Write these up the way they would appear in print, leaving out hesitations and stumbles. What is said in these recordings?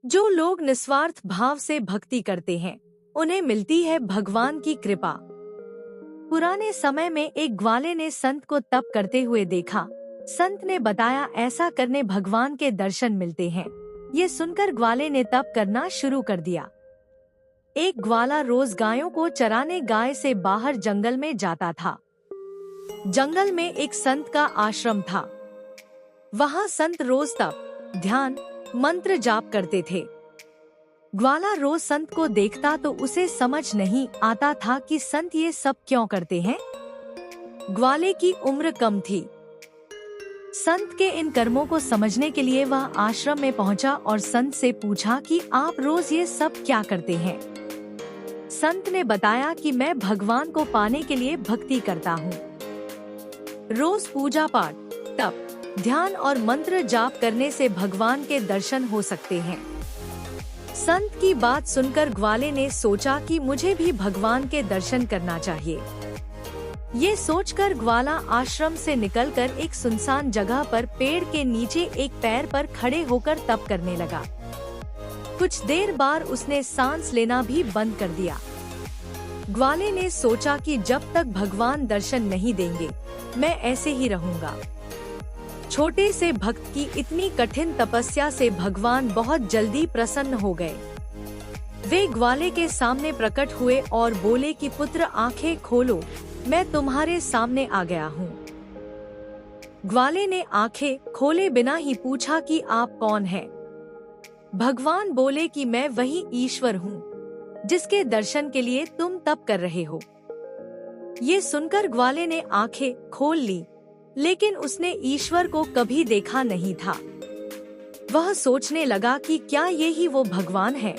जो लोग निस्वार्थ भाव से भक्ति करते हैं, उन्हें मिलती है भगवान की कृपा। पुराने समय में एक ग्वाले ने संत को तप करते हुए देखा। संत ने बताया, ऐसा करने भगवान के दर्शन मिलते हैं। ये सुनकर ग्वाले ने तप करना शुरू कर दिया। एक ग्वाला रोज गायों को चराने गाय से बाहर जंगल में जाता था। जंगल में एक संत का आश्रम था। वहाँ संत रोज तप, ध्यान, मंत्र जाप करते थे। ग्वाला रोज संत को देखता तो उसे समझ नहीं आता था कि संत ये सब क्यों करते हैं। ग्वाले की उम्र कम थी। संत के इन कर्मों को समझने के लिए वह आश्रम में पहुंचा और संत से पूछा कि आप रोज ये सब क्या करते हैं। संत ने बताया कि मैं भगवान को पाने के लिए भक्ति करता हूँ। रोज पूजा पाठ, तप, ध्यान और मंत्र जाप करने से भगवान के दर्शन हो सकते हैं। संत की बात सुनकर ग्वाले ने सोचा कि मुझे भी भगवान के दर्शन करना चाहिए। ये सोचकर ग्वाला आश्रम से निकलकर एक सुनसान जगह पर पेड़ के नीचे एक पैर पर खड़े होकर तप करने लगा। कुछ देर बाद उसने सांस लेना भी बंद कर दिया। ग्वाले ने सोचा कि जब तक भगवान दर्शन नहीं देंगे, मैं ऐसे ही रहूंगा। छोटे से भक्त की इतनी कठिन तपस्या से भगवान बहुत जल्दी प्रसन्न हो गए। वे ग्वाले के सामने प्रकट हुए और बोले कि पुत्र, आंखें खोलो, मैं तुम्हारे सामने आ गया हूँ। ग्वाले ने आंखें खोले बिना ही पूछा कि आप कौन हैं? भगवान बोले कि मैं वही ईश्वर हूँ जिसके दर्शन के लिए तुम तप कर रहे हो। ये सुनकर ग्वाले ने आंखें खोल ली, लेकिन उसने ईश्वर को कभी देखा नहीं था। वह सोचने लगा कि क्या ये ही वो भगवान है।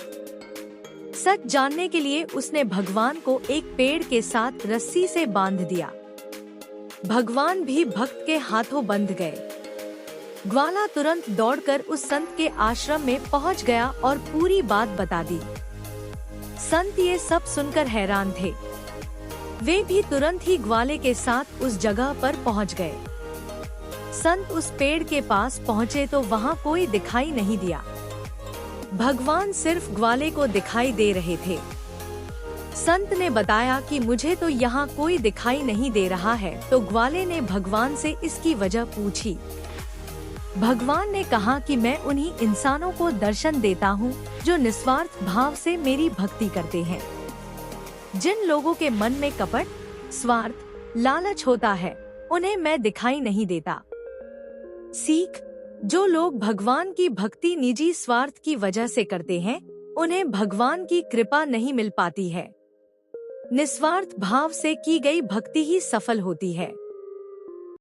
सच जानने के लिए उसने भगवान को एक पेड़ के साथ रस्सी से बांध दिया। भगवान भी भक्त के हाथों बंध गए। ग्वाला तुरंत दौड़कर उस संत के आश्रम में पहुंच गया और पूरी बात बता दी। संत ये सब सुनकर हैरान थे। वे भी तुरंत ही ग्वाले के साथ उस जगह पर पहुंच गए। संत उस पेड़ के पास पहुंचे तो वहां कोई दिखाई नहीं दिया। भगवान सिर्फ ग्वाले को दिखाई दे रहे थे। संत ने बताया कि मुझे तो यहाँ कोई दिखाई नहीं दे रहा है। तो ग्वाले ने भगवान से इसकी वजह पूछी। भगवान ने कहा कि मैं उन्हीं इंसानों को दर्शन देता हूँ जो निस्वार्थ भाव से मेरी भक्ति करते हैं। जिन लोगों के मन में कपट, स्वार्थ, लालच होता है, उन्हें मैं दिखाई नहीं देता। सीख, जो लोग भगवान की भक्ति निजी स्वार्थ की वजह से करते हैं, उन्हें भगवान की कृपा नहीं मिल पाती है। निस्वार्थ भाव से की गई भक्ति ही सफल होती है।